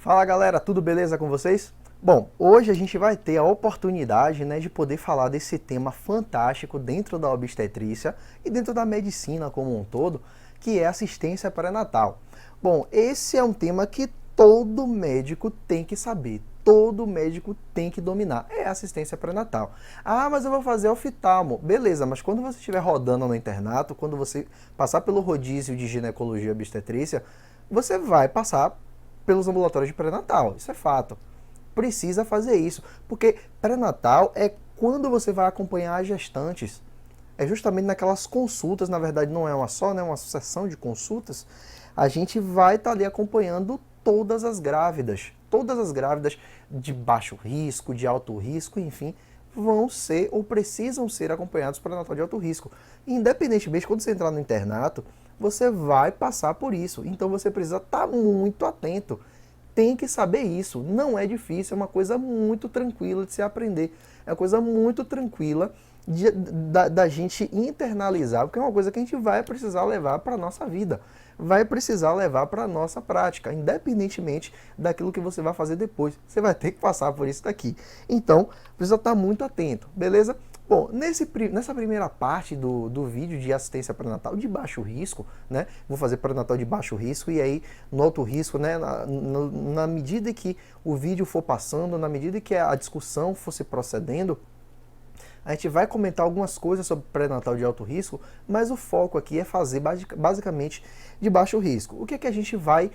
Fala galera, tudo beleza com vocês? Bom, hoje a gente vai ter a oportunidade, de poder falar desse tema fantástico dentro da obstetrícia e dentro da medicina como um todo, que é assistência pré-natal. Bom, esse é um tema que todo médico tem que saber, todo médico tem que dominar, é assistência pré-natal. Ah, mas eu vou fazer oftalmo. Beleza, mas quando você estiver rodando no internato, quando você passar pelo rodízio de ginecologia e obstetrícia, você vai passar pelos ambulatórios de pré-natal, isso é fato. Precisa fazer isso, porque pré-natal é quando você vai acompanhar as gestantes. É justamente naquelas consultas, na verdade não é uma só, né, uma sucessão de consultas, a gente vai estar ali acompanhando todas as grávidas de baixo risco, de alto risco, enfim, vão ser ou precisam ser acompanhados pré-natal de alto risco. Independentemente, quando você entrar no internato, você vai passar por isso. Então você precisa estar muito atento. Tem que saber isso. Não é difícil, é uma coisa muito tranquila de se aprender. É uma coisa muito tranquila da gente internalizar, porque é uma coisa que a gente vai precisar levar para a nossa vida. Vai precisar levar para a nossa prática, independentemente daquilo que você vai fazer depois. Você vai ter que passar por isso daqui. Então, precisa estar muito atento, beleza? Bom, nessa primeira parte do vídeo de assistência pré-natal de baixo risco, né? Vou fazer pré-natal de baixo risco e aí no alto risco, né? Na medida que o vídeo for passando, na medida que a discussão for se procedendo, a gente vai comentar algumas coisas sobre pré-natal de alto risco, mas o foco aqui é fazer basicamente de baixo risco. O que é que a gente vai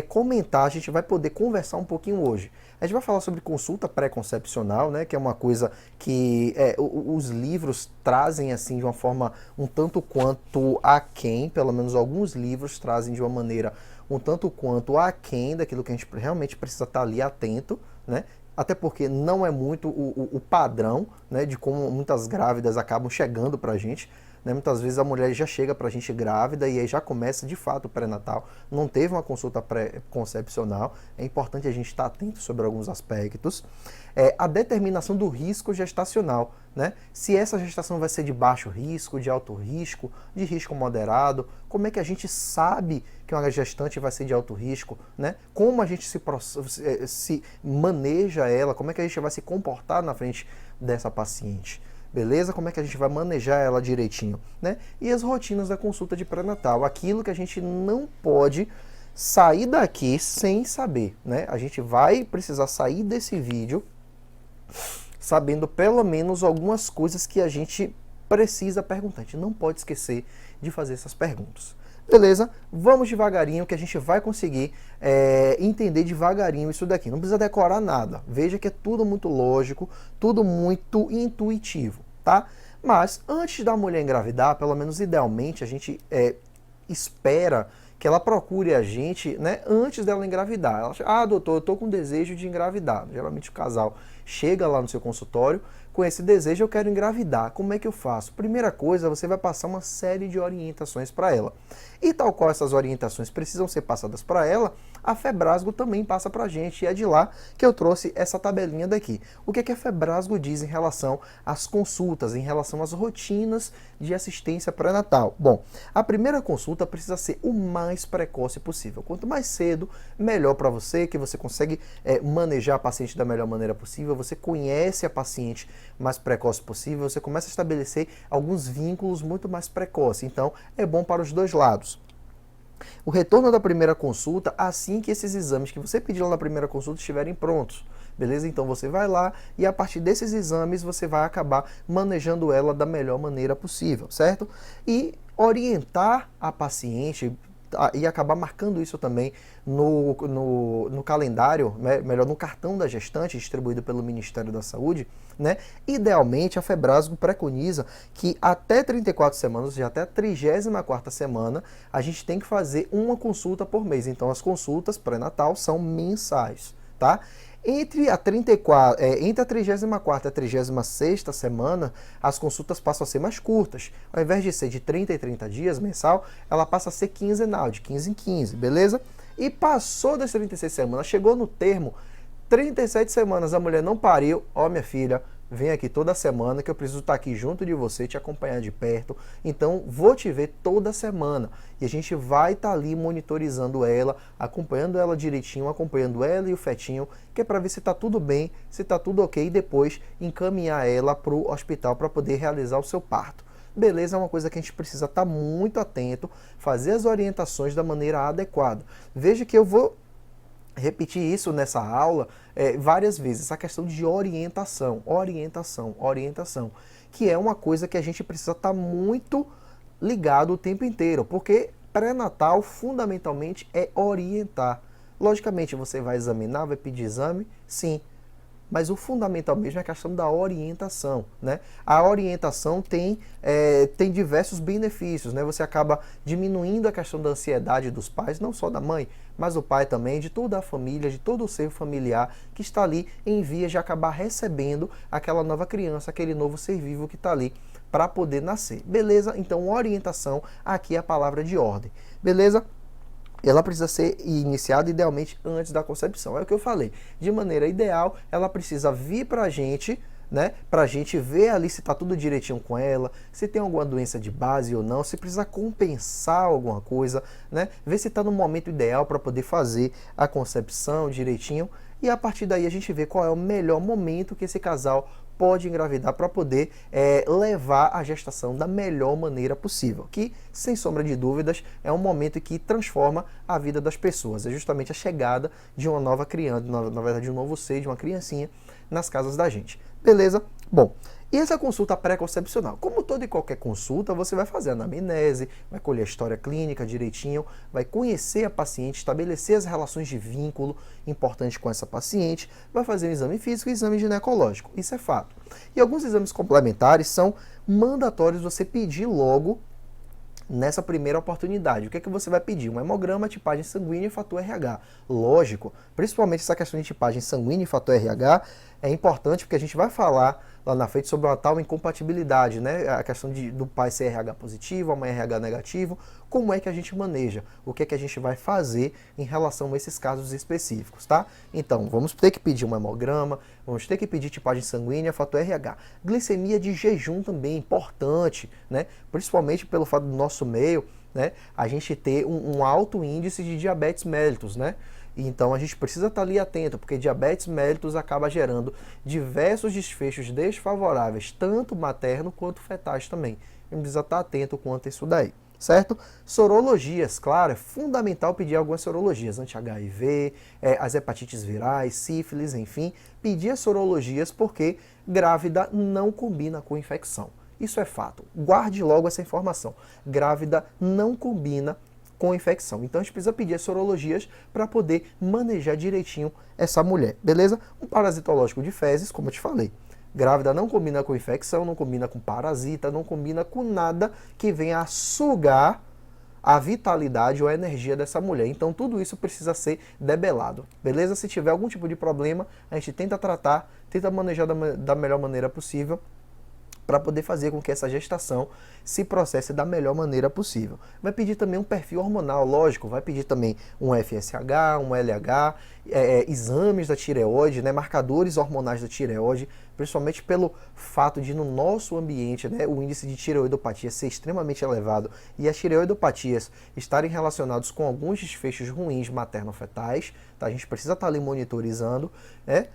comentar, a gente vai poder conversar um pouquinho hoje? A gente vai falar sobre consulta pré-concepcional, né, que é uma coisa que os livros trazem assim de uma forma um tanto quanto aquém, pelo menos alguns livros trazem de uma maneira um tanto quanto aquém daquilo que a gente realmente precisa estar ali atento, né? Até porque não é muito o padrão, né, de como muitas grávidas acabam chegando pra gente. Né? Muitas vezes a mulher já chega pra gente grávida e aí já começa de fato o pré-natal. Não teve uma consulta pré-concepcional. É importante a gente estar atento sobre alguns aspectos. A determinação do risco gestacional. Né? Se essa gestação vai ser de baixo risco, de alto risco, de risco moderado, como é que a gente sabe que uma gestante vai ser de alto risco, né? Como a gente se maneja ela, como é que a gente vai se comportar na frente dessa paciente, beleza? Como é que a gente vai manejar ela direitinho, né? E as rotinas da consulta de pré-natal, aquilo que a gente não pode sair daqui sem saber, né? A gente vai precisar sair desse vídeo sabendo pelo menos algumas coisas que a gente precisa perguntar. A gente não pode esquecer de fazer essas perguntas. Beleza? Vamos devagarinho que a gente vai conseguir entender devagarinho isso daqui. Não precisa decorar nada. Veja que é tudo muito lógico, tudo muito intuitivo, tá? Mas antes da mulher engravidar, pelo menos idealmente, a gente espera que ela procure a gente, né, antes dela engravidar. Ela fala, doutor, eu tô com desejo de engravidar. Geralmente o casal chega lá no seu consultório com esse desejo, eu quero engravidar. Como é que eu faço? Primeira coisa, você vai passar uma série de orientações para ela. E tal qual essas orientações precisam ser passadas para ela, a Febrasgo também passa para a gente. E é de lá que eu trouxe essa tabelinha daqui. O que é que a Febrasgo diz em relação às consultas, em relação às rotinas de assistência pré-natal? Bom, a primeira consulta precisa ser o mais precoce possível. Quanto mais cedo, melhor para você, que você consegue manejar a paciente da melhor maneira possível, você conhece a paciente mais precoce possível, você começa a estabelecer alguns vínculos muito mais precoces. Então, é bom para os dois lados. O retorno da primeira consulta, assim que esses exames que você pediu na primeira consulta estiverem prontos, beleza? Então você vai lá e a partir desses exames você vai acabar manejando ela da melhor maneira possível, certo? E orientar a paciente e acabar marcando isso também no calendário, né? Melhor, no cartão da gestante distribuído pelo Ministério da Saúde, né? Idealmente a Febrasgo preconiza que até 34 semanas, ou seja, até a 34ª semana, a gente tem que fazer uma consulta por mês. Então as consultas pré-natal são mensais, tá? Entre a 34ª e a 36ª semana, as consultas passam a ser mais curtas. Ao invés de ser de 30 em 30 dias mensal, ela passa a ser quinzenal, de 15 em 15, beleza? E passou das 36 semanas, chegou no termo, 37 semanas a mulher não pariu, ó minha filha, vem aqui toda semana, que eu preciso estar aqui junto de você, te acompanhar de perto. Então, vou te ver toda semana. E a gente vai estar ali monitorizando ela, acompanhando ela direitinho, acompanhando ela e o fetinho, que é para ver se está tudo bem, se está tudo ok, e depois encaminhar ela para o hospital para poder realizar o seu parto. Beleza, é uma coisa que a gente precisa estar muito atento, fazer as orientações da maneira adequada. Veja que eu vou repetir isso nessa aula várias vezes, essa questão de orientação, que é uma coisa que a gente precisa estar muito ligado o tempo inteiro, porque pré-natal fundamentalmente é orientar. Logicamente você vai examinar, vai pedir exame, sim, mas o fundamental mesmo é a questão da orientação, né? A orientação tem diversos benefícios, né? Você acaba diminuindo a questão da ansiedade dos pais, não só da mãe, mas do pai também, de toda a família, de todo o seio familiar que está ali em vias de acabar recebendo aquela nova criança, aquele novo ser vivo que está ali para poder nascer. Beleza? Então, orientação aqui é a palavra de ordem. Beleza? Ela precisa ser iniciada idealmente antes da concepção. É o que eu falei. De maneira ideal, ela precisa vir para a gente, né? Para a gente ver ali se está tudo direitinho com ela, se tem alguma doença de base ou não, se precisa compensar alguma coisa, né? Ver se está no momento ideal para poder fazer a concepção direitinho. E a partir daí a gente vê qual é o melhor momento que esse casal pode engravidar para poder levar a gestação da melhor maneira possível, que, sem sombra de dúvidas, é um momento que transforma a vida das pessoas. É justamente a chegada de uma nova criança, na verdade, de um novo ser, de uma criancinha, nas casas da gente. Beleza? Bom, e essa consulta pré-concepcional? Como toda e qualquer consulta, você vai fazer a anamnese, vai colher a história clínica direitinho, vai conhecer a paciente, estabelecer as relações de vínculo importantes com essa paciente, vai fazer um exame físico e exame ginecológico. Isso é fato. E alguns exames complementares são mandatórios você pedir logo nessa primeira oportunidade. O que é que você vai pedir? Um hemograma, tipagem sanguínea e fator RH. Lógico, principalmente essa questão de tipagem sanguínea e fator RH é importante porque a gente vai falar lá na frente sobre uma tal incompatibilidade, né? A questão do pai ser RH positivo, a mãe RH negativo, como é que a gente maneja, o que é que a gente vai fazer em relação a esses casos específicos, tá? Então, vamos ter que pedir um hemograma, vamos ter que pedir tipagem sanguínea, fator RH. Glicemia de jejum também é importante, né? Principalmente pelo fato do nosso meio, né? A gente ter um alto índice de diabetes mellitus, né? Então a gente precisa estar ali atento, porque diabetes mellitus acaba gerando diversos desfechos desfavoráveis, tanto materno quanto fetais também. A gente precisa estar atento quanto a isso daí, certo? Sorologias, claro, é fundamental pedir algumas sorologias, anti-HIV, as hepatites virais, sífilis, enfim, pedir as sorologias porque grávida não combina com infecção. Isso é fato. Guarde logo essa informação. Grávida não combina com infecção. Então a gente precisa pedir as sorologias para poder manejar direitinho essa mulher, beleza? Um parasitológico de fezes, como eu te falei. Grávida não combina com infecção, não combina com parasita, não combina com nada que venha a sugar a vitalidade ou a energia dessa mulher. Então tudo isso precisa ser debelado, beleza? Se tiver algum tipo de problema, a gente tenta tratar, tenta manejar da melhor maneira possível, para poder fazer com que essa gestação se processe da melhor maneira possível. Vai pedir também um perfil hormonal, lógico, vai pedir também um FSH, um LH, exames da tireoide, né, marcadores hormonais da tireoide, principalmente pelo fato de no nosso ambiente, né, o índice de tireoidopatia ser extremamente elevado e as tireoidopatias estarem relacionados com alguns desfechos ruins materno-fetais, tá? A gente precisa estar ali monitorizando, né?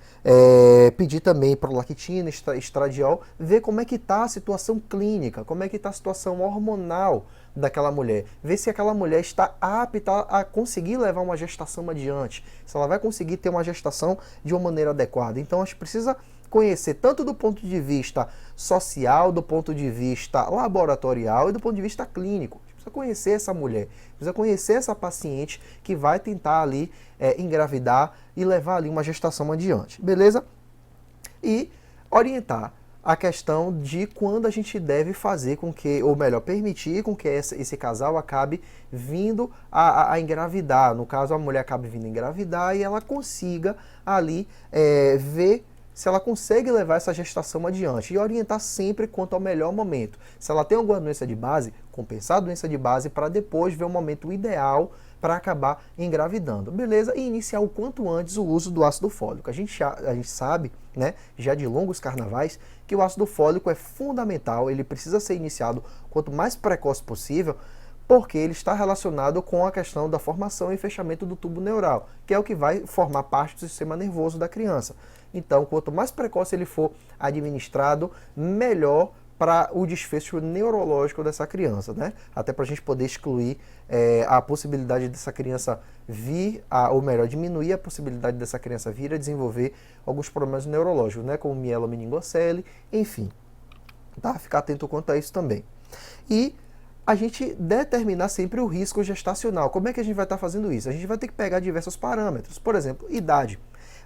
Pedir também prolactina, estradiol, ver como é que está a situação clínica, como é que está a situação hormonal daquela mulher, ver se aquela mulher está apta a conseguir levar uma gestação adiante, se ela vai conseguir ter uma gestação de uma maneira adequada. Então a gente precisa conhecer tanto do ponto de vista social, do ponto de vista laboratorial e do ponto de vista clínico. A gente precisa conhecer essa mulher, precisa conhecer essa paciente que vai tentar ali engravidar e levar ali uma gestação adiante, beleza? E orientar a questão de quando a gente deve fazer com que, ou melhor, permitir com que esse casal acabe vindo a engravidar. No caso, a mulher acabe vindo engravidar e ela consiga ali ver se ela consegue levar essa gestação adiante e orientar sempre quanto ao melhor momento. Se ela tem alguma doença de base, compensar a doença de base para depois ver o momento ideal para acabar engravidando, beleza? E iniciar o quanto antes o uso do ácido fólico. A gente sabe, né, já de longos carnavais, que o ácido fólico é fundamental, ele precisa ser iniciado quanto mais precoce possível, porque ele está relacionado com a questão da formação e fechamento do tubo neural, que é o que vai formar parte do sistema nervoso da criança. Então, quanto mais precoce ele for administrado, melhor para o desfecho neurológico dessa criança, né? Até para a gente poder excluir a possibilidade dessa criança ou melhor, diminuir a possibilidade dessa criança vir a desenvolver alguns problemas neurológicos, né? Como mielomeningocele, enfim. Tá? Ficar atento quanto a isso também. E a gente determinar sempre o risco gestacional. Como é que a gente vai estar fazendo isso? A gente vai ter que pegar diversos parâmetros. Por exemplo, idade.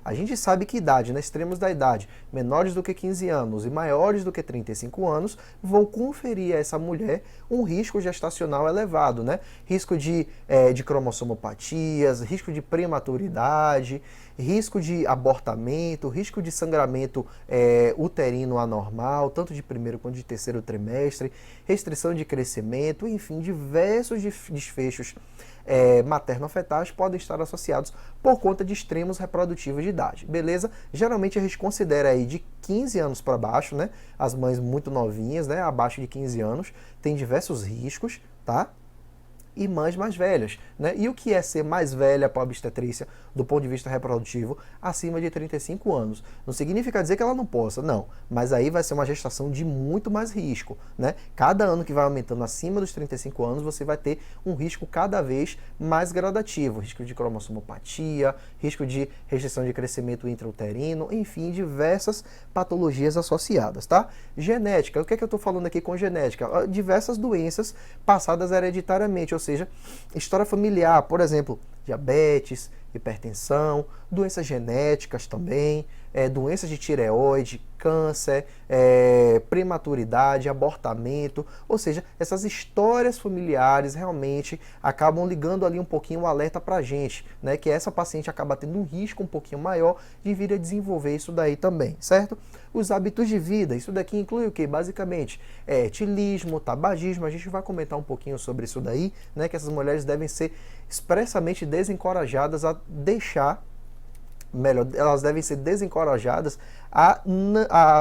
A gente sabe que idade, extremos da idade, menores do que 15 anos e maiores do que 35 anos, vão conferir a essa mulher um risco gestacional elevado, né? Risco de cromossomopatias, risco de prematuridade, risco de abortamento, risco de sangramento uterino anormal, tanto de primeiro quanto de terceiro trimestre, restrição de crescimento, enfim, diversos desfechos materno-fetais podem estar associados por conta de extremos reprodutivos de idade, beleza? Geralmente a gente considera aí de 15 anos para baixo, né? As mães muito novinhas, né? Abaixo de 15 anos, tem diversos riscos, tá? E mães mais velhas, né? E o que é ser mais velha para a obstetrícia do ponto de vista reprodutivo acima de 35 anos? Não significa dizer que ela não possa, não. Mas aí vai ser uma gestação de muito mais risco, né? Cada ano que vai aumentando acima dos 35 anos, você vai ter um risco cada vez mais gradativo. Risco de cromossomopatia, risco de restrição de crescimento intrauterino, enfim, diversas patologias associadas, tá? Genética, o que é que eu estou falando aqui com genética? Diversas doenças passadas hereditariamente, ou seja, história familiar, por exemplo, diabetes, hipertensão, doenças genéticas também, doenças de tireoide, câncer, prematuridade, abortamento, ou seja, essas histórias familiares realmente acabam ligando ali um pouquinho o alerta para a gente, né, que essa paciente acaba tendo um risco um pouquinho maior de vir a desenvolver isso daí também, certo? Os hábitos de vida, isso daqui inclui o que? Basicamente, etilismo, tabagismo, a gente vai comentar um pouquinho sobre isso daí, né, que essas mulheres devem ser expressamente desencorajadas a deixar, melhor, elas devem ser desencorajadas a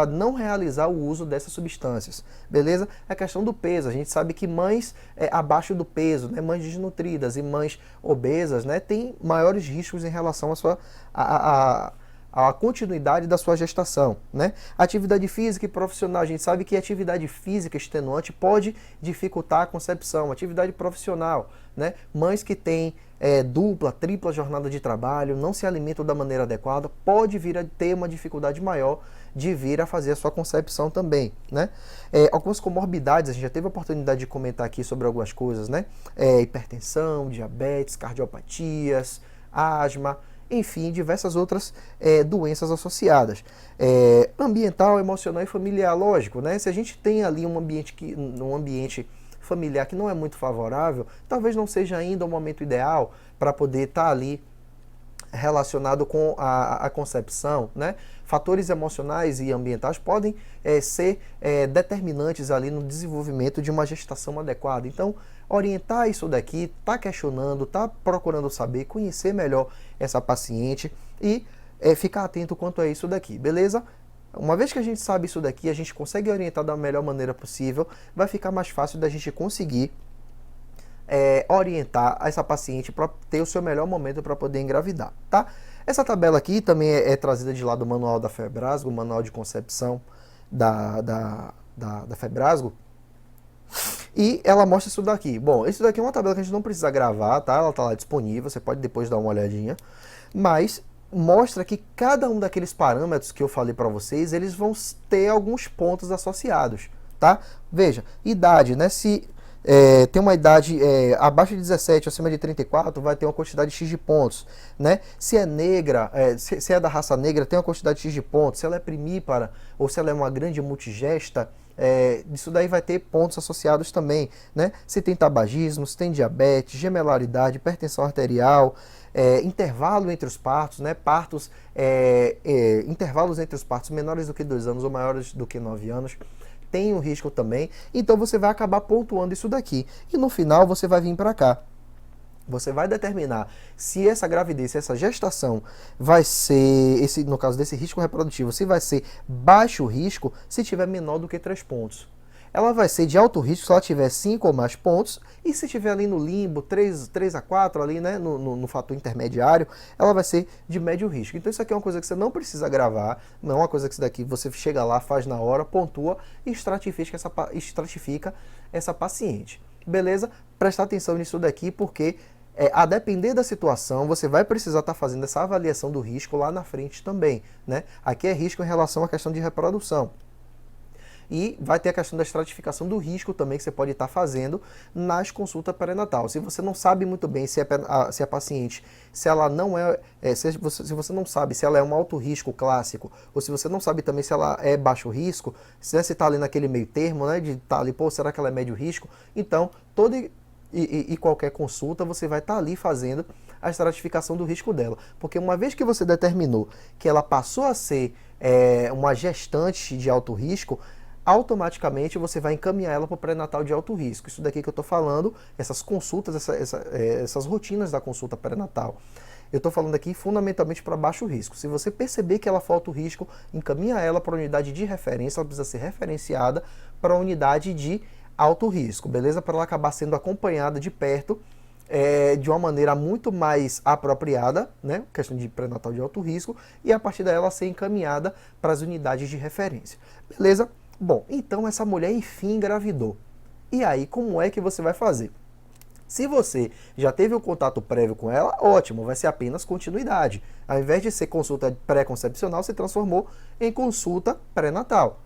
não realizar o uso dessas substâncias, beleza? A questão do peso, a gente sabe que mães abaixo do peso, né, mães desnutridas e mães obesas, né, têm maiores riscos em relação a continuidade da sua gestação, né? Atividade física e profissional, a gente sabe que atividade física extenuante pode dificultar a concepção. Atividade profissional, né? Mães que têm dupla, tripla jornada de trabalho, não se alimentam da maneira adequada, pode vir a ter uma dificuldade maior de vir a fazer a sua concepção também, né? Algumas comorbidades, a gente já teve a oportunidade de comentar aqui sobre algumas coisas, né? Hipertensão, diabetes, cardiopatias, asma, enfim, diversas outras doenças associadas. Ambiental, emocional e familiar, lógico, né? Se a gente tem ali um ambiente familiar que não é muito favorável, talvez não seja ainda o momento ideal para poder estar ali relacionado com a concepção, né? Fatores emocionais e ambientais podem ser determinantes ali no desenvolvimento de uma gestação adequada. Então, orientar isso daqui, tá questionando, tá procurando saber, conhecer melhor essa paciente e ficar atento quanto a isso daqui, beleza? Uma vez que a gente sabe isso daqui, a gente consegue orientar da melhor maneira possível, vai ficar mais fácil da gente conseguir orientar essa paciente para ter o seu melhor momento para poder engravidar, tá? Essa tabela aqui também é trazida de lá do manual da Febrasgo, o manual de concepção da Febrasgo, e ela mostra isso daqui. Bom, isso daqui é uma tabela que a gente não precisa gravar, tá? Ela tá lá disponível, você pode depois dar uma olhadinha, mas mostra que cada um daqueles parâmetros que eu falei para vocês, eles vão ter alguns pontos associados, tá? Veja, idade, né? Se tem uma idade abaixo de 17, acima de 34, vai ter uma quantidade X de pontos, né? Se é negra, se é da raça negra, tem uma quantidade X de pontos. Se ela é primípara ou se ela é uma grande multigesta, isso daí vai ter pontos associados também, né? Se tem tabagismo, se tem diabetes, gemelaridade, hipertensão arterial, intervalo entre os partos, né? Intervalos entre os partos menores do que 2 anos ou maiores do que 9 anos, tem um risco também, então você vai acabar pontuando isso daqui. E no final você vai vir para cá. Você vai determinar se essa gravidez, se essa gestação vai ser, no caso desse risco reprodutivo, se vai ser baixo risco, se tiver menor do que 3 pontos. Ela vai ser de alto risco se ela tiver 5 ou mais pontos, e se tiver ali no limbo, 3 a 4, ali, né, no fator intermediário, ela vai ser de médio risco. Então isso aqui é uma coisa que você não precisa gravar, não é uma coisa que isso daqui você chega lá, faz na hora, pontua e estratifica essa paciente. Beleza? Prestar atenção nisso daqui, porque a depender da situação, você vai precisar estar fazendo essa avaliação do risco lá na frente também, né? Aqui é risco em relação à questão de reprodução. E vai ter a questão da estratificação do risco também, que você pode estar fazendo nas consultas pré-natal. Se você não sabe muito bem se a paciente, se ela não se você não sabe se ela é um alto risco clássico, ou se você não sabe também se ela é baixo risco, se está ali naquele meio termo, né, de estar ali, pô, será que ela é médio risco? Então, e qualquer consulta, você vai estar ali fazendo a estratificação do risco dela. Porque uma vez que você determinou que ela passou a ser uma gestante de alto risco, automaticamente você vai encaminhar ela para o pré-natal de alto risco. Isso daqui que eu estou falando, essas consultas, essas rotinas da consulta pré-natal. Eu estou falando aqui fundamentalmente para baixo risco. Se você perceber que ela for alto risco, encaminha ela para a unidade de referência, ela precisa ser referenciada para a unidade de alto risco, beleza? Para ela acabar sendo acompanhada de perto de uma maneira muito mais apropriada, né? Questão de pré-natal de alto risco, e a partir daí ela ser encaminhada para as unidades de referência, beleza? Bom, então essa mulher enfim engravidou. E aí, como é que você vai fazer? Se você já teve um contato prévio com ela, ótimo, vai ser apenas continuidade. Ao invés de ser consulta pré-concepcional, se transformou em consulta pré-natal.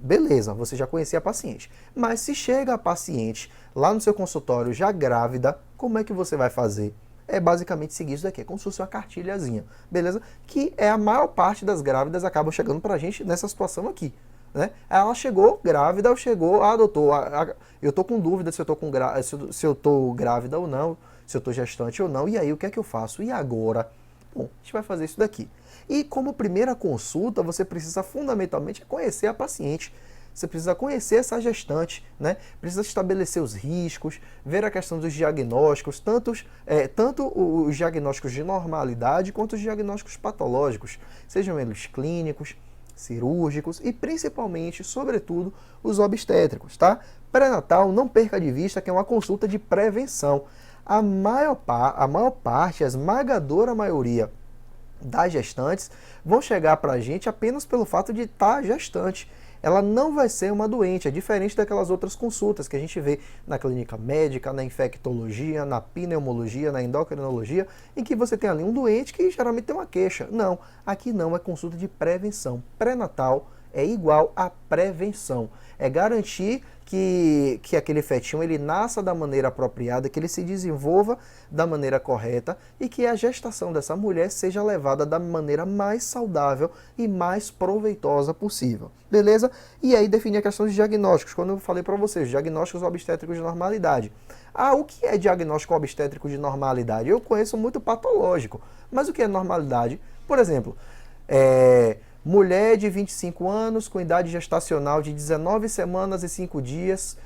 Beleza, você já conhecia a paciente. Mas se chega a paciente lá no seu consultório já grávida, como é que você vai fazer? É basicamente seguir isso daqui, é como se fosse uma cartilhazinha, beleza? Que é a maior parte das grávidas acabam chegando pra gente nessa situação aqui. Né? Ela chegou grávida, doutor, eu tô com dúvida se eu tô grávida ou não, se eu tô gestante ou não, e aí o que é que eu faço? E agora? Bom, a gente vai fazer isso daqui. E como primeira consulta, você precisa fundamentalmente conhecer a paciente. Você precisa conhecer essa gestante, né? Precisa estabelecer os riscos, ver a questão dos diagnósticos, tanto os diagnósticos de normalidade quanto os diagnósticos patológicos, sejam eles clínicos, cirúrgicos e principalmente, sobretudo, os obstétricos, tá? Pré-natal, não perca de vista que é uma consulta de prevenção. A maior parte, a esmagadora maioria das gestantes vão chegar para a gente apenas pelo fato de estar gestante. Ela não vai ser uma doente, é diferente daquelas outras consultas que a gente vê na clínica médica, na infectologia, na pneumologia, na endocrinologia, em que você tem ali um doente que geralmente tem uma queixa. Não, aqui não, é consulta de prevenção. Pré-natal é igual a prevenção. É garantir que aquele fetinho ele nasça da maneira apropriada, que ele se desenvolva da maneira correta e que a gestação dessa mulher seja levada da maneira mais saudável e mais proveitosa possível. Beleza? E aí definir a questão dos diagnósticos. Quando eu falei para vocês, diagnósticos obstétricos de normalidade. O que é diagnóstico obstétrico de normalidade? Eu conheço muito patológico, mas o que é normalidade? Por exemplo, mulher de 25 anos, com idade gestacional de 19 semanas e 5 dias,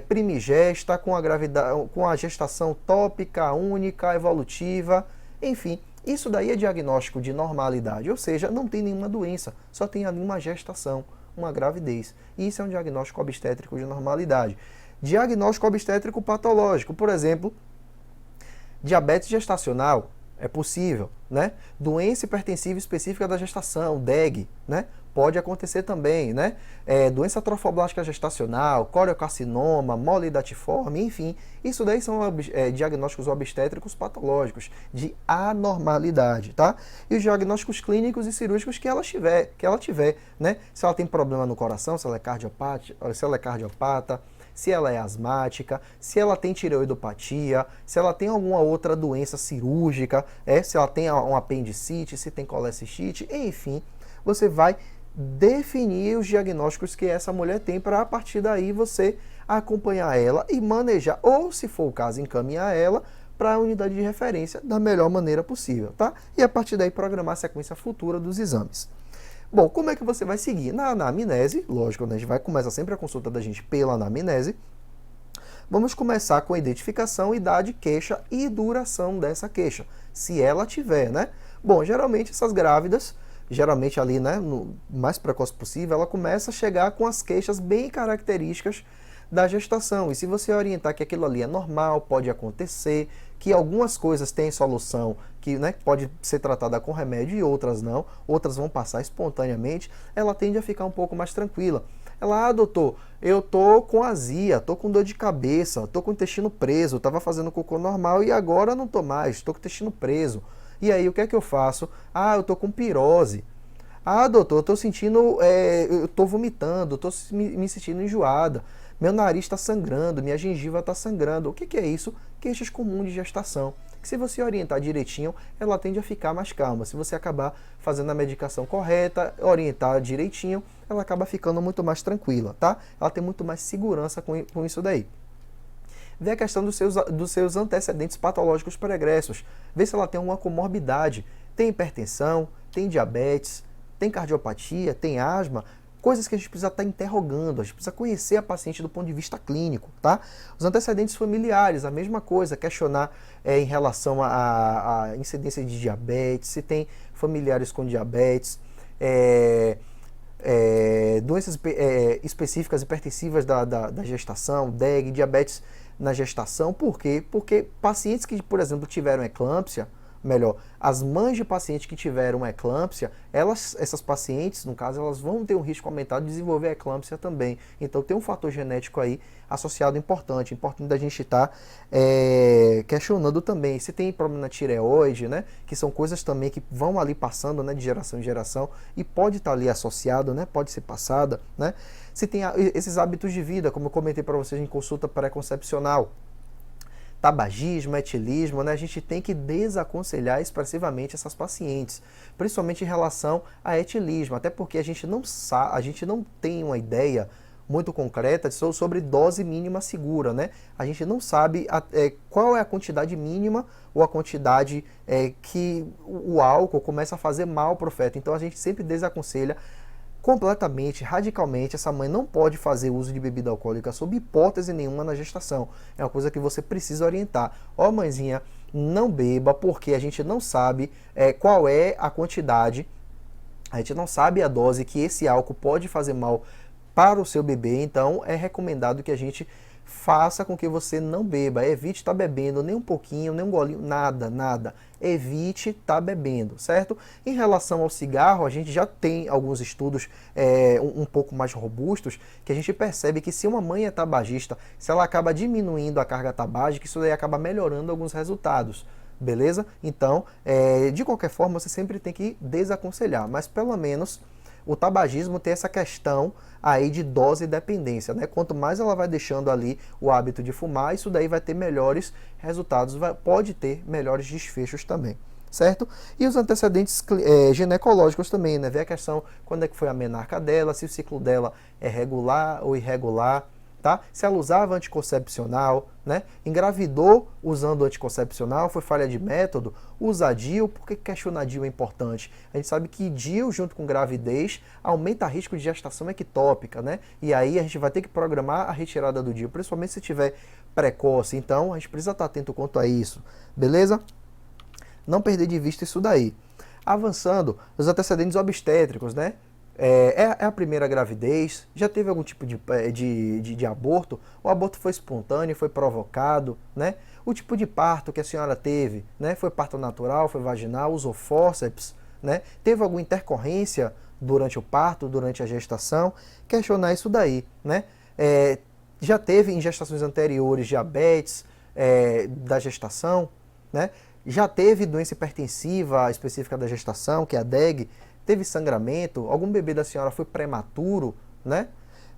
primigesta, com a gestação tópica, única, evolutiva, enfim. Isso daí é diagnóstico de normalidade, ou seja, não tem nenhuma doença, só tem ali uma gestação, uma gravidez. Isso é um diagnóstico obstétrico de normalidade. Diagnóstico obstétrico patológico, por exemplo, diabetes gestacional. É possível, né? Doença hipertensiva específica da gestação, DEG, né? Pode acontecer também, né? Doença trofoblástica gestacional, coriocarcinoma, molidatiforme, enfim. Isso daí são diagnósticos obstétricos patológicos de anormalidade, tá? E os diagnósticos clínicos e cirúrgicos que ela tiver, né? Se ela tem problema no coração, se ela é cardiopata, se ela é asmática, se ela tem tireoidopatia, se ela tem alguma outra doença cirúrgica, se ela tem um apendicite, se tem colecistite, enfim, você vai definir os diagnósticos que essa mulher tem para a partir daí você acompanhar ela e manejar, ou se for o caso, encaminhar ela para a unidade de referência da melhor maneira possível, tá? E a partir daí programar a sequência futura dos exames. Bom, como é que você vai seguir? Na anamnese, lógico, né? A gente vai começar sempre a consulta da gente pela anamnese. Vamos começar com a identificação, idade, queixa e duração dessa queixa, se ela tiver, né? Bom, geralmente essas grávidas, geralmente ali, né, no mais precoce possível, ela começa a chegar com as queixas bem características da gestação. E se você orientar que aquilo ali é normal, pode acontecer, que algumas coisas têm solução, que, né, pode ser tratada com remédio e outras não, outras vão passar espontaneamente, ela tende a ficar um pouco mais tranquila. Ela, doutor, eu tô com azia, tô com dor de cabeça, tô com o intestino preso, tava fazendo cocô normal e agora não tô mais, tô com o intestino preso. E aí, o que é que eu faço? Ah, eu tô com pirose. Ah, doutor, eu tô sentindo, eu tô vomitando, tô me sentindo enjoada. Meu nariz está sangrando, minha gengiva está sangrando. O que é isso? Queixas comuns de gestação. Que se você orientar direitinho, ela tende a ficar mais calma. Se você acabar fazendo a medicação correta, orientar direitinho, ela acaba ficando muito mais tranquila, tá? Ela tem muito mais segurança com isso daí. Vê a questão dos seus antecedentes patológicos pregressos. Vê se ela tem uma comorbidade. Tem hipertensão, tem diabetes, tem cardiopatia, tem asma. Coisas que a gente precisa estar interrogando, a gente precisa conhecer a paciente do ponto de vista clínico, tá? Os antecedentes familiares, a mesma coisa, questionar em relação à incidência de diabetes, se tem familiares com diabetes, doenças específicas hipertensivas da gestação, DEG, diabetes na gestação. Por quê? Porque pacientes que, por exemplo, tiveram eclâmpsia, melhor, as mães de pacientes que tiveram eclâmpsia, essas pacientes, no caso, elas vão ter um risco aumentado de desenvolver eclâmpsia também. Então tem um fator genético aí associado importante da gente estar questionando também. Se tem problema na tireoide, né, que são coisas também que vão ali passando, né, de geração em geração e pode estar ali associado, né, pode ser passada, né. Se tem esses hábitos de vida, como eu comentei para vocês em consulta pré-concepcional, tabagismo, etilismo, né? A gente tem que desaconselhar expressivamente essas pacientes, principalmente em relação a etilismo, até porque a gente não tem uma ideia muito concreta sobre dose mínima segura, né? A gente não sabe qual é a quantidade mínima ou a quantidade que o álcool começa a fazer mal para o feto. Então a gente sempre desaconselha completamente, radicalmente. Essa mãe não pode fazer uso de bebida alcoólica sob hipótese nenhuma na gestação. É uma coisa que você precisa orientar. Ó, mãezinha, não beba, porque a gente não sabe qual é a quantidade, a gente não sabe a dose que esse álcool pode fazer mal para o seu bebê, então é recomendado que a gente faça com que você não beba, evite estar bebendo nem um pouquinho, nem um golinho, nada, evite estar bebendo, certo? Em relação ao cigarro, a gente já tem alguns estudos um pouco mais robustos, que a gente percebe que se uma mãe é tabagista, se ela acaba diminuindo a carga tabágica, isso daí acaba melhorando alguns resultados. Beleza? Então, de qualquer forma, você sempre tem que desaconselhar, mas pelo menos o tabagismo tem essa questão aí de dose e dependência, né? Quanto mais ela vai deixando ali o hábito de fumar, isso daí vai ter melhores resultados, pode ter melhores desfechos também, certo? E os antecedentes ginecológicos também, né? Ver a questão quando é que foi a menarca dela, se o ciclo dela é regular ou irregular, tá? Se ela usava anticoncepcional, né? Engravidou usando anticoncepcional, foi falha de método, usa DIU. Por que questionar DIU é importante? A gente sabe que DIU junto com gravidez aumenta o risco de gestação ectópica, né? E aí a gente vai ter que programar a retirada do DIU, principalmente se tiver precoce. Então a gente precisa estar atento quanto a isso, beleza? Não perder de vista isso daí. Avançando, os antecedentes obstétricos, né? É a primeira gravidez, já teve algum tipo de aborto, o aborto foi espontâneo, foi provocado, né? O tipo de parto que a senhora teve, né? Foi parto natural, foi vaginal, usou fórceps, né? Teve alguma intercorrência durante o parto, durante a gestação? Questionar isso daí, né? Já teve em gestações anteriores diabetes da gestação, né? Já teve doença hipertensiva específica da gestação, que é a DEG, teve sangramento, algum bebê da senhora foi prematuro, né?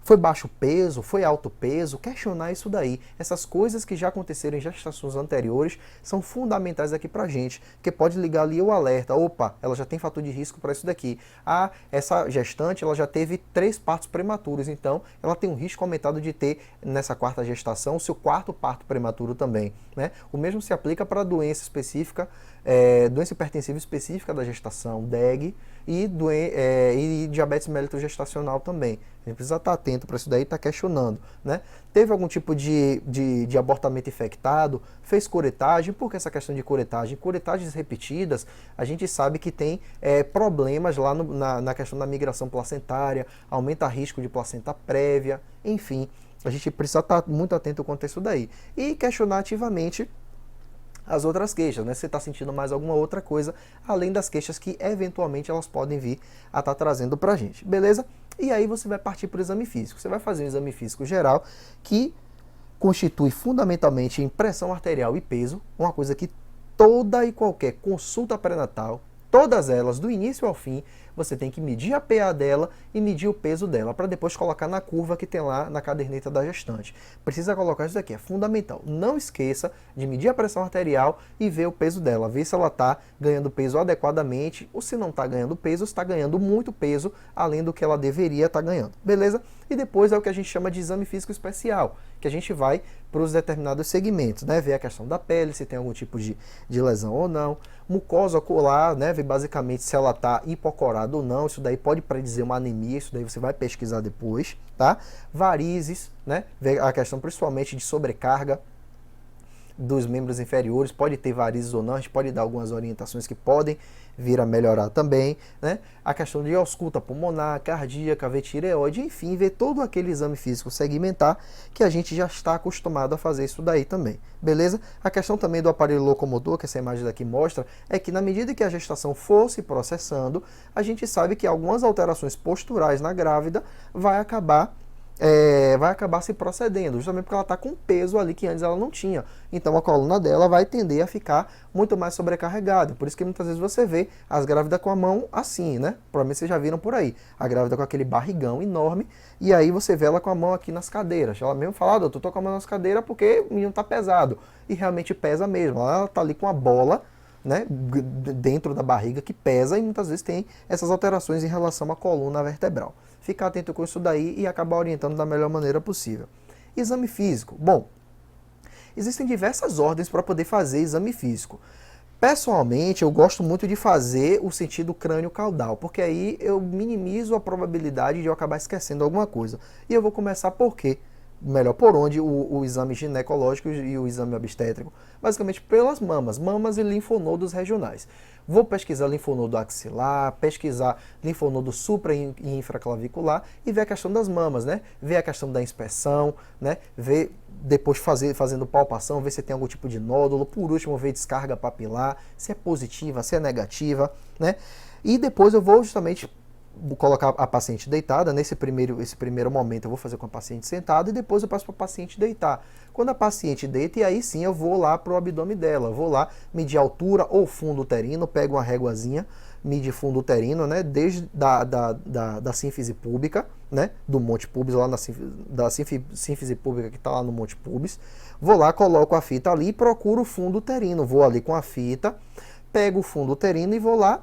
Foi baixo peso, foi alto peso, questionar isso daí. Essas coisas que já aconteceram em gestações anteriores são fundamentais aqui pra gente, porque pode ligar ali o alerta, opa, ela já tem fator de risco para isso daqui. Ah, essa gestante, ela já teve 3 partos prematuros, então ela tem um risco aumentado de ter, nessa 4ª gestação, o seu 4º parto prematuro também, né? O mesmo se aplica para a doença específica doença hipertensiva específica da gestação, DEG, e diabetes mellitus-gestacional também. A gente precisa estar atento para isso daí e estar questionando, né? Teve algum tipo de abortamento infectado, fez curetagem, por que essa questão de curetagem? Curetagens repetidas, a gente sabe que tem problemas lá na questão da migração placentária, aumenta risco de placenta prévia, enfim, a gente precisa estar muito atento quanto a isso daí. E questionar ativamente as outras queixas, né? Você está sentindo mais alguma outra coisa, além das queixas que eventualmente elas podem vir a estar trazendo para a gente, beleza? E aí você vai partir para o exame físico. Você vai fazer um exame físico geral que constitui fundamentalmente pressão arterial e peso, uma coisa que toda e qualquer consulta pré-natal, todas elas, do início ao fim, você tem que medir a PA dela e medir o peso dela, para depois colocar na curva que tem lá na caderneta da gestante. Precisa colocar isso daqui, é fundamental. Não esqueça de medir a pressão arterial e ver o peso dela, ver se ela está ganhando peso adequadamente, ou se não está ganhando peso, está ganhando muito peso, além do que ela deveria estar ganhando, beleza? E depois é o que a gente chama de exame físico especial, que a gente vai para os determinados segmentos, né? Ver a questão da pele, se tem algum tipo de lesão ou não, mucosa ocular, né? Ver basicamente se ela está hipocorada ou não, isso daí pode predizer uma anemia, isso daí você vai pesquisar depois, tá? Varizes, né? Ver a questão principalmente de sobrecarga dos membros inferiores, pode ter varizes ou não, a gente pode dar algumas orientações que podem vir a melhorar também, né? A questão de ausculta pulmonar, cardíaca, ver tireoide, enfim, ver todo aquele exame físico segmentar que a gente já está acostumado a fazer isso daí também, beleza? A questão também do aparelho locomotor, que essa imagem daqui mostra, é que na medida que a gestação for se processando, a gente sabe que algumas alterações posturais na grávida vai acabar se procedendo, justamente porque ela está com peso ali que antes ela não tinha. Então a coluna dela vai tender a ficar muito mais sobrecarregada. Por isso que muitas vezes você vê as grávidas com a mão assim, né? Provavelmente vocês já viram por aí. A grávida com aquele barrigão enorme, e aí você vê ela com a mão aqui nas cadeiras. Ela mesmo fala, doutor, tô com a mão nas cadeiras porque o menino tá pesado. E realmente pesa mesmo. Ela tá ali com a bola, né, dentro da barriga que pesa, e muitas vezes tem essas alterações em relação à coluna vertebral. Ficar atento com isso daí e acabar orientando da melhor maneira possível. Exame físico. Bom, existem diversas ordens para poder fazer exame físico. Pessoalmente, eu gosto muito de fazer o sentido crânio-caudal, porque aí eu minimizo a probabilidade de eu acabar esquecendo alguma coisa. E eu vou começar por quê? Melhor, por onde o exame ginecológico e o exame obstétrico? Basicamente pelas mamas e linfonodos regionais. Vou pesquisar linfonodo axilar, pesquisar linfonodo supra e infraclavicular e ver a questão das mamas, né? Ver a questão da inspeção, né? Ver depois fazendo palpação, ver se tem algum tipo de nódulo. Por último, ver descarga papilar, se é positiva, se é negativa, né? E depois eu vou justamente colocar a paciente deitada. Esse primeiro momento eu vou fazer com a paciente sentada e depois eu passo para a paciente deitar. Quando a paciente deita, e aí sim eu vou lá para o abdômen dela, vou lá medir a altura ou fundo uterino, pego uma réguazinha, mide fundo uterino, né, desde da sínfise púbica, né, do monte pubis, lá da sínfise púbica que está lá no monte pubis, vou lá, coloco a fita ali e procuro o fundo uterino, vou ali com a fita, pego o fundo uterino e vou lá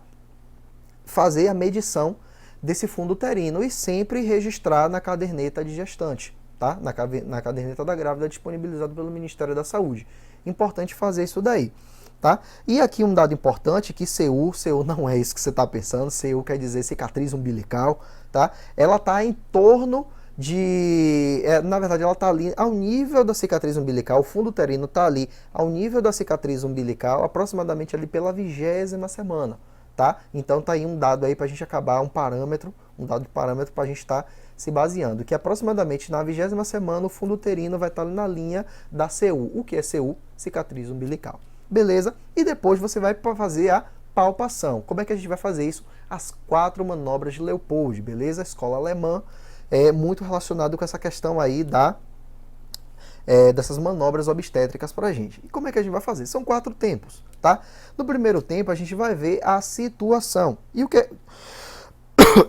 fazer a medição desse fundo uterino e sempre registrar na caderneta de gestante, tá? Na caderneta da grávida disponibilizada pelo Ministério da Saúde. Importante fazer isso daí, tá? E aqui um dado importante, que CU não é isso que você está pensando, CU quer dizer cicatriz umbilical, tá? Ela está em torno de... na verdade, ela está ali ao nível da cicatriz umbilical, o fundo uterino está ali ao nível da cicatriz umbilical, aproximadamente ali pela 20ª semana. Tá? Então tá aí um dado aí para a gente acabar, um dado de parâmetro para a gente estar se baseando, que aproximadamente na 20ª semana o fundo uterino vai estar na linha da CU. O que é CU? Cicatriz umbilical. Beleza? E depois você vai fazer a palpação. Como é que a gente vai fazer isso? As 4 manobras de Leopold, beleza? A escola alemã é muito relacionado com essa questão aí dessas manobras obstétricas para a gente. E como é que a gente vai fazer? São 4 tempos, tá? No primeiro tempo a gente vai ver a situação. E o que é...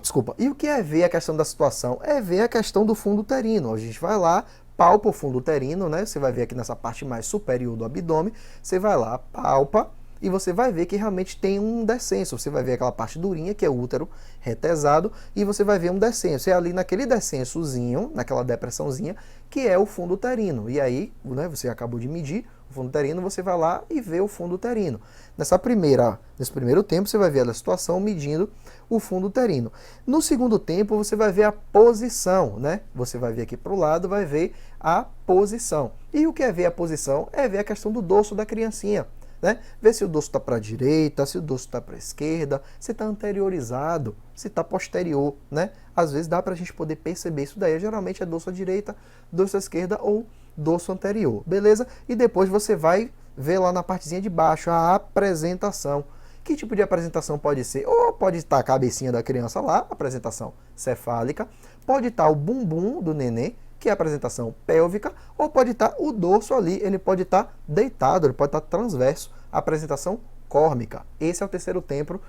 Desculpa. E o que é ver a questão da situação? É ver a questão do fundo uterino. A gente vai lá, palpa o fundo uterino, né? Você vai ver aqui nessa parte mais superior do abdômen. Você vai lá, palpa, e você vai ver que realmente tem um descenso. Você vai ver aquela parte durinha, que é o útero retesado, e você vai ver um descenso. É ali naquele descensozinho, naquela depressãozinha, que é o fundo uterino. E aí, né, você acabou de medir, o fundo uterino, você vai lá e vê o fundo uterino. Nesse primeiro tempo, você vai ver a situação medindo o fundo uterino. No segundo tempo, você vai ver a posição, né? Você vai ver aqui para o lado, vai ver a posição. E o que é ver a posição? É ver a questão do dorso da criancinha, né? Ver se o dorso está para a direita, se o dorso está para a esquerda, se está anteriorizado, se está posterior, né? Às vezes dá para a gente poder perceber isso daí. Geralmente é dorso à direita, dorso à esquerda ou dorso anterior, beleza? E depois você vai ver lá na partezinha de baixo a apresentação. Que tipo de apresentação pode ser? Ou pode estar a cabecinha da criança lá, apresentação cefálica, pode estar o bumbum do nenê, que é a apresentação pélvica, ou pode estar o dorso ali, ele pode estar deitado, ele pode estar transverso, a apresentação córmica. Esse é o terceiro tempo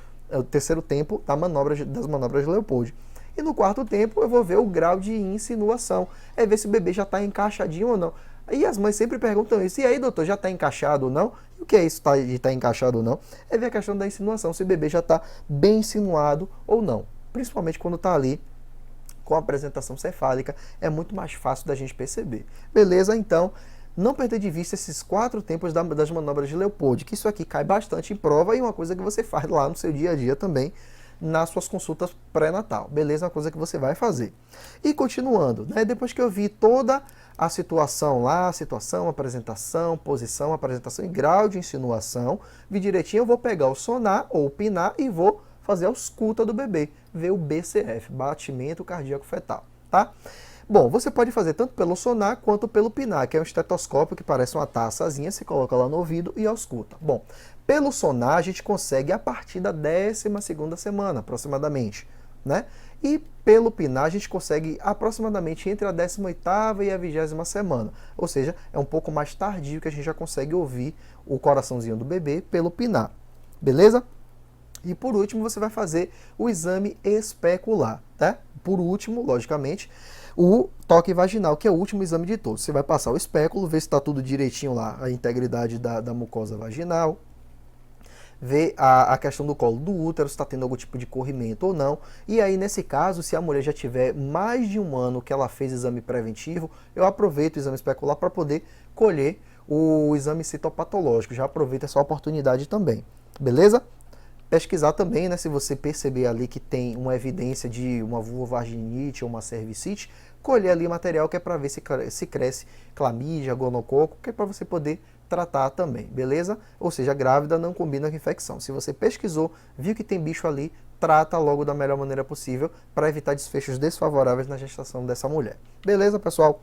das manobras de Leopold. E no quarto tempo eu vou ver o grau de insinuação, é ver se o bebê já está encaixadinho ou não. E as mães sempre perguntam isso, e aí doutor, já está encaixado ou não? E o que é isso de estar encaixado ou não? É ver a questão da insinuação, se o bebê já está bem insinuado ou não. Principalmente quando está ali com a apresentação cefálica, é muito mais fácil da gente perceber. Beleza? Então, não perder de vista esses 4 tempos das manobras de Leopold, que isso aqui cai bastante em prova e uma coisa que você faz lá no seu dia a dia também, nas suas consultas pré-natal. Beleza? Uma coisa que você vai fazer. E continuando, né? Depois que eu vi toda a situação lá, apresentação, posição, apresentação e grau de insinuação, vi direitinho, eu vou pegar o sonar ou o pinar e vou fazer a ausculta do bebê, ver o BCF, batimento cardíaco fetal, tá? Bom, você pode fazer tanto pelo sonar quanto pelo pinar, que é um estetoscópio que parece uma taçazinha, você coloca lá no ouvido e ausculta. Bom, pelo sonar a gente consegue a partir da 12ª semana, aproximadamente, né? E pelo pinar a gente consegue aproximadamente entre a 18ª e a 20ª semana, ou seja, é um pouco mais tardio que a gente já consegue ouvir o coraçãozinho do bebê pelo pinar, beleza? E por último, você vai fazer o exame especular, tá? Por último, logicamente, o toque vaginal, que é o último exame de todos. Você vai passar o espéculo, ver se está tudo direitinho lá, a integridade da mucosa vaginal, ver a questão do colo do útero, se está tendo algum tipo de corrimento ou não. E aí, nesse caso, se a mulher já tiver mais de 1 ano que ela fez exame preventivo, eu aproveito o exame especular para poder colher o exame citopatológico. Já aproveito essa oportunidade também, beleza? Pesquisar também, né, se você perceber ali que tem uma evidência de uma vulvovaginite ou uma cervicite, colher ali material que é para ver se cresce clamídia, gonococo, que é para você poder tratar também, beleza? Ou seja, grávida não combina com infecção. Se você pesquisou, viu que tem bicho ali, trata logo da melhor maneira possível para evitar desfechos desfavoráveis na gestação dessa mulher. Beleza, pessoal?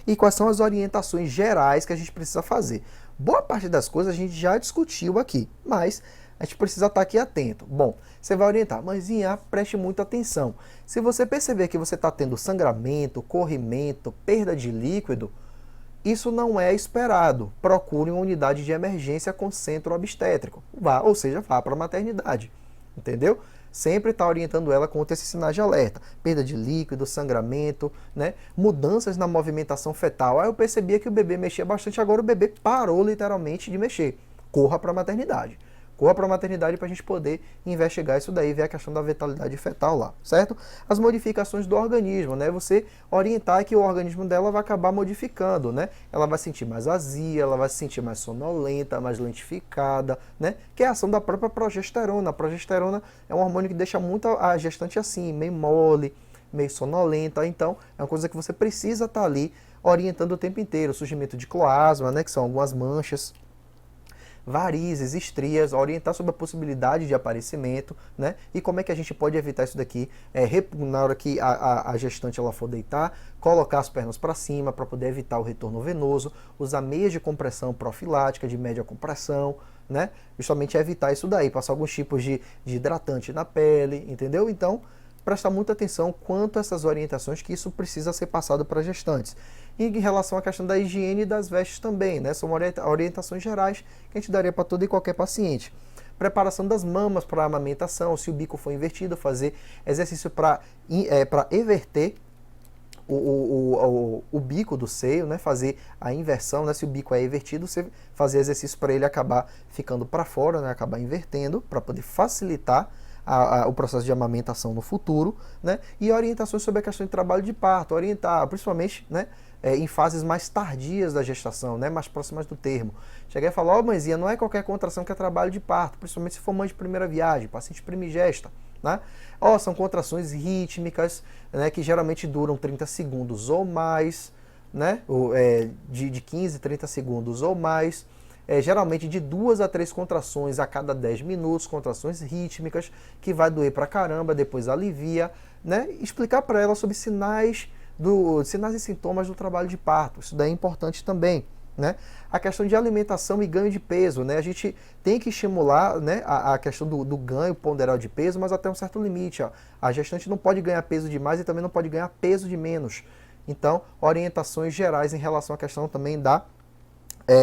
E quais são as orientações gerais que a gente precisa fazer? Boa parte das coisas a gente já discutiu aqui, mas a gente precisa estar aqui atento. Bom, você vai orientar, mãezinha, preste muita atenção. Se você perceber que você está tendo sangramento, corrimento, perda de líquido, isso não é esperado. Procure uma unidade de emergência com centro obstétrico. Ou seja, vá para a maternidade. Entendeu? Sempre está orientando ela contra esses sinais de alerta. Perda de líquido, sangramento, né? Mudanças na movimentação fetal. Aí eu percebia que o bebê mexia bastante, agora o bebê parou literalmente de mexer. Corra para a maternidade. Corra para a maternidade para a gente poder investigar isso daí, ver a questão da vitalidade fetal lá, certo? As modificações do organismo, né? Você orientar que o organismo dela vai acabar modificando, né? Ela vai sentir mais azia, ela vai se sentir mais sonolenta, mais lentificada, né? Que é a ação da própria progesterona. A progesterona é um hormônio que deixa muito a gestante assim, meio mole, meio sonolenta. Então, é uma coisa que você precisa estar ali orientando o tempo inteiro. O surgimento de cloasma, né? Que são algumas manchas, varizes, estrias, orientar sobre a possibilidade de aparecimento, né? E como é que a gente pode evitar isso daqui, na hora que a gestante ela for deitar, colocar as pernas para cima para poder evitar o retorno venoso, usar meias de compressão profilática de média compressão, né? Justamente evitar isso daí, passar alguns tipos de hidratante na pele, entendeu? Então, prestar muita atenção quanto a essas orientações, que isso precisa ser passado para gestantes. E em relação à questão da higiene das vestes também, né? São orientações gerais que a gente daria para todo e qualquer paciente. Preparação das mamas para a amamentação, se o bico for invertido, fazer exercício para everter o bico do seio, né? Fazer a inversão, né? Se o bico é invertido, você fazer exercício para ele acabar ficando para fora, né? Acabar invertendo, para poder facilitar o processo de amamentação no futuro, né? E orientações sobre a questão de trabalho de parto, orientar, principalmente, né, em fases mais tardias da gestação, né, mais próximas do termo. Cheguei a falar, mãezinha, não é qualquer contração que é trabalho de parto, principalmente se for mãe de primeira viagem, paciente primigesta, né? São contrações rítmicas, né, que geralmente duram 30 segundos ou mais, né, de 15, 30 segundos ou mais, geralmente de 2 a 3 contrações a cada 10 minutos, contrações rítmicas, que vai doer pra caramba, depois alivia, né? Explicar para ela sobre sinais e sintomas do trabalho de parto, isso daí é importante também, né? A questão de alimentação e ganho de peso, né? A gente tem que estimular, né, a questão do ganho ponderal de peso, mas até um certo limite. A gestante não pode ganhar peso demais e também não pode ganhar peso de menos. Então, orientações gerais em relação à questão também da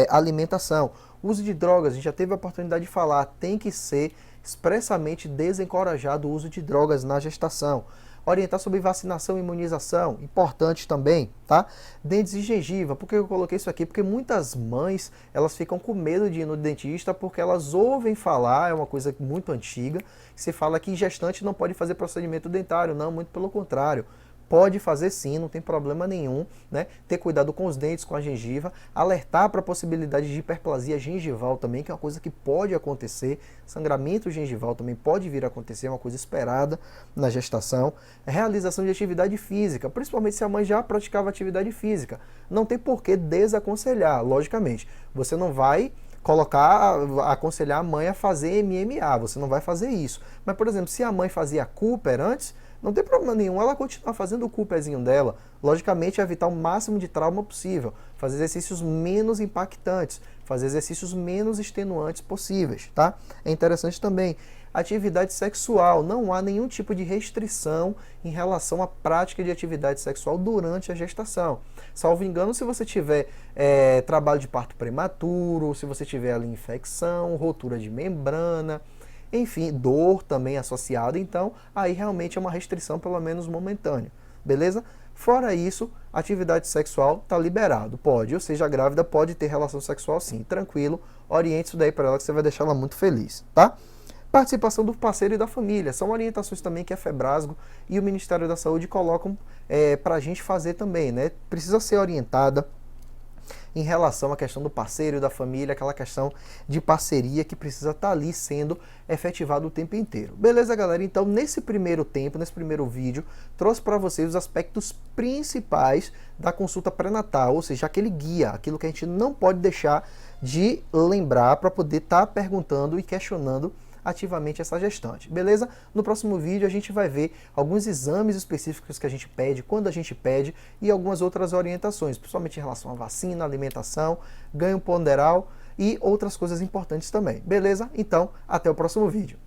alimentação. Uso de drogas, a gente já teve a oportunidade de falar, tem que ser expressamente desencorajado o uso de drogas na gestação. Orientar sobre vacinação e imunização, importante também, tá? Dentes e gengiva, por que eu coloquei isso aqui? Porque muitas mães, elas ficam com medo de ir no dentista porque elas ouvem falar, é uma coisa muito antiga, que se fala que gestante não pode fazer procedimento dentário, não, muito pelo contrário. Pode fazer sim, não tem problema nenhum, né? Ter cuidado com os dentes, com a gengiva, alertar para a possibilidade de hiperplasia gengival também, que é uma coisa que pode acontecer, sangramento gengival também pode vir a acontecer, é uma coisa esperada na gestação, realização de atividade física, principalmente se a mãe já praticava atividade física. Não tem por que desaconselhar, logicamente. Você não vai aconselhar a mãe a fazer MMA, você não vai fazer isso. Mas, por exemplo, se a mãe fazia Cooper antes, não tem problema nenhum ela continuar fazendo o Cooperzinho dela. Logicamente, evitar o máximo de trauma possível. Fazer exercícios menos impactantes. Fazer exercícios menos extenuantes possíveis, tá? É interessante também. Atividade sexual. Não há nenhum tipo de restrição em relação à prática de atividade sexual durante a gestação. Salvo engano, se você tiver trabalho de parto prematuro, se você tiver ali infecção, rotura de membrana, enfim, dor também associada, então aí realmente é uma restrição, pelo menos momentânea, beleza? Fora isso, atividade sexual está liberado, pode, ou seja, a grávida pode ter relação sexual sim, tranquilo, oriente isso daí para ela que você vai deixar ela muito feliz, tá? Participação do parceiro e da família, são orientações também que a Febrasgo e o Ministério da Saúde colocam para a gente fazer também, né? Precisa ser orientada em relação à questão do parceiro e da família, aquela questão de parceria que precisa estar ali sendo efetivado o tempo inteiro. Beleza, galera? Então, nesse primeiro vídeo, trouxe para vocês os aspectos principais da consulta pré-natal, ou seja, aquele guia, aquilo que a gente não pode deixar de lembrar para poder estar perguntando e questionando ativamente essa gestante, beleza? No próximo vídeo a gente vai ver alguns exames específicos que a gente pede, quando a gente pede e algumas outras orientações, principalmente em relação à vacina, alimentação, ganho ponderal e outras coisas importantes também, beleza? Então, até o próximo vídeo.